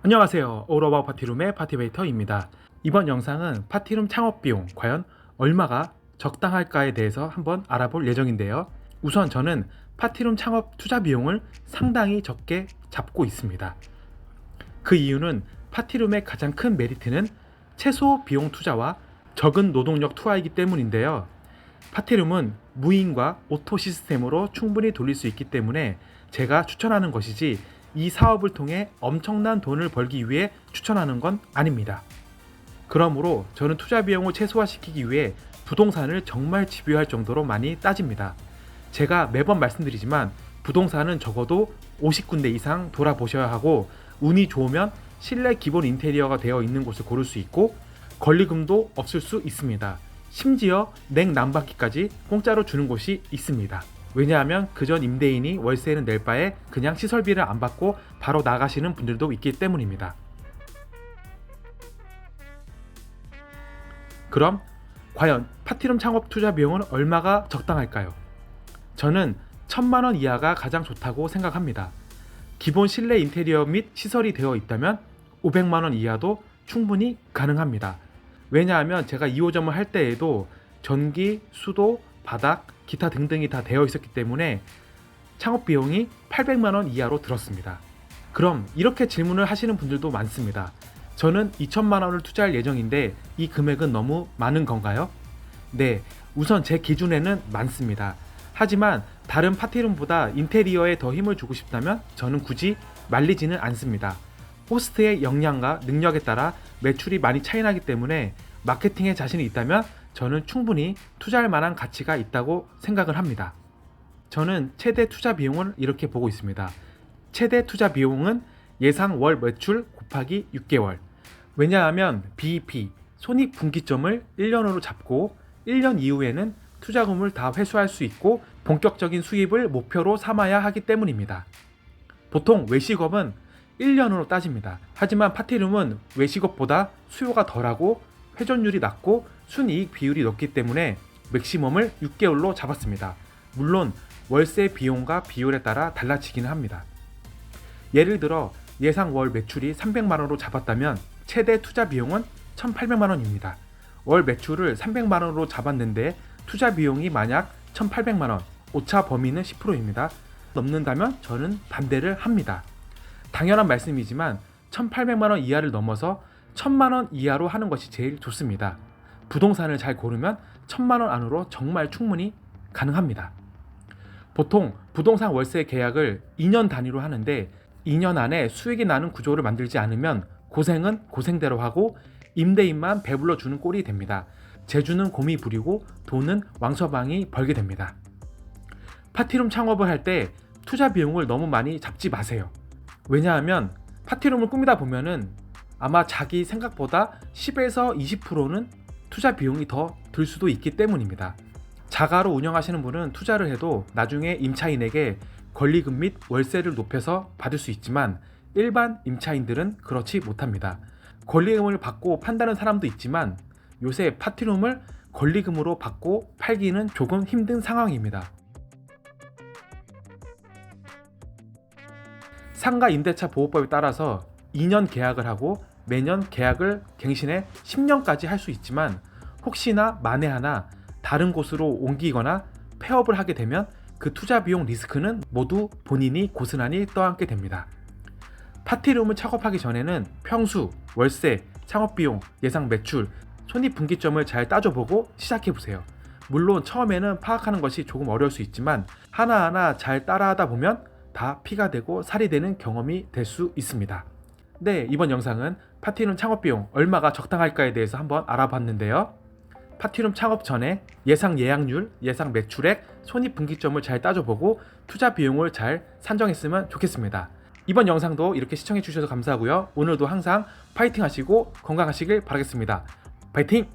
안녕하세요. 오로바 파티룸의 파티베이터입니다. 이번 영상은 파티룸 창업 비용 과연 얼마가 적당할까에 대해서 한번 알아볼 예정인데요. 우선 저는 파티룸 창업 투자 비용을 상당히 적게 잡고 있습니다. 그 이유는 파티룸의 가장 큰 메리트는 최소 비용 투자와 적은 노동력 투하이기 때문인데요. 파티룸은 무인과 오토 시스템으로 충분히 돌릴 수 있기 때문에 제가 추천하는 것이지 이 사업을 통해 엄청난 돈을 벌기 위해 추천하는 건 아닙니다. 그러므로 저는 투자 비용을 최소화시키기 위해 부동산을 정말 집요할 정도로 많이 따집니다. 제가 매번 말씀드리지만 부동산은 적어도 50군데 이상 돌아보셔야 하고, 운이 좋으면 실내 기본 인테리어가 되어 있는 곳을 고를 수 있고 권리금도 없을 수 있습니다. 심지어 냉난방기까지 공짜로 주는 곳이 있습니다. 왜냐하면 그전 임대인이 월세는 낼 바에 그냥 시설비를 안 받고 바로 나가시는 분들도 있기 때문입니다. 그럼 과연 파티룸 창업 투자 비용은 얼마가 적당할까요? 저는 1000만원 이하가 가장 좋다고 생각합니다. 기본 실내 인테리어 및 시설이 되어 있다면 500만원 이하도 충분히 가능합니다. 왜냐하면 제가 2호점을 할 때에도 전기, 수도, 바닥, 기타 등등이 다 되어 있었기 때문에 창업 비용이 800만원 이하로 들었습니다. 그럼 이렇게 질문을 하시는 분들도 많습니다. 저는 2천만원을 투자할 예정인데 이 금액은 너무 많은 건가요? 네, 우선 제 기준에는 많습니다. 하지만 다른 파티룸보다 인테리어에 더 힘을 주고 싶다면 저는 굳이 말리지는 않습니다. 호스트의 역량과 능력에 따라 매출이 많이 차이나기 때문에 마케팅에 자신이 있다면 저는 충분히 투자할 만한 가치가 있다고 생각을 합니다. 저는 최대 투자 비용을 이렇게 보고 있습니다. 최대 투자 비용은 예상 월 매출 곱하기 6개월. 왜냐하면 BEP, 손익분기점을 1년으로 잡고 1년 이후에는 투자금을 다 회수할 수 있고 본격적인 수입을 목표로 삼아야 하기 때문입니다. 보통 외식업은 1년으로 따집니다. 하지만 파티룸은 외식업보다 수요가 덜하고 회전율이 낮고 순이익 비율이 높기 때문에 맥시멈을 6개월로 잡았습니다. 물론 월세 비용과 비율에 따라 달라지기는 합니다. 예를 들어 예상 월 매출이 300만원으로 잡았다면 최대 투자 비용은 1800만원입니다. 월 매출을 300만원으로 잡았는데 투자 비용이 만약 1800만원, 오차 범위는 10%입니다. 넘는다면 저는 반대를 합니다. 당연한 말씀이지만 1800만원 이하를 넘어서 1000만원 이하로 하는 것이 제일 좋습니다. 부동산을 잘 고르면 1000만원 안으로 정말 충분히 가능합니다. 보통 부동산 월세 계약을 2년 단위로 하는데 2년 안에 수익이 나는 구조를 만들지 않으면 고생은 고생대로 하고 임대인만 배불러 주는 꼴이 됩니다. 재주는 곰이 부리고 돈은 왕서방이 벌게 됩니다. 파티룸 창업을 할 때 투자 비용을 너무 많이 잡지 마세요. 왜냐하면 파티룸을 꾸미다 보면은 아마 자기 생각보다 10에서 20%는 투자 비용이 더 들 수도 있기 때문입니다. 자가로 운영하시는 분은 투자를 해도 나중에 임차인에게 권리금 및 월세를 높여서 받을 수 있지만 일반 임차인들은 그렇지 못합니다. 권리금을 받고 판다는 사람도 있지만 요새 파티룸을 권리금으로 받고 팔기는 조금 힘든 상황입니다. 상가 임대차 보호법에 따라서 2년 계약을 하고 매년 계약을 갱신해 10년까지 할 수 있지만 혹시나 만에 하나 다른 곳으로 옮기거나 폐업을 하게 되면 그 투자 비용 리스크는 모두 본인이 고스란히 떠안게 됩니다. 파티룸을 창업하기 전에는 평수, 월세, 창업비용, 예상 매출, 손익분기점을 잘 따져보고 시작해보세요. 물론 처음에는 파악하는 것이 조금 어려울 수 있지만 하나하나 잘 따라하다 보면 다 피가 되고 살이 되는 경험이 될 수 있습니다. 네, 이번 영상은 파티룸 창업비용 얼마가 적당할까에 대해서 한번 알아봤는데요. 파티룸 창업 전에 예상 예약률, 예상 매출액, 손익분기점을 잘 따져보고 투자 비용을 잘 산정했으면 좋겠습니다. 이번 영상도 이렇게 시청해 주셔서 감사하고요. 오늘도 항상 파이팅 하시고 건강하시길 바라겠습니다. 파이팅!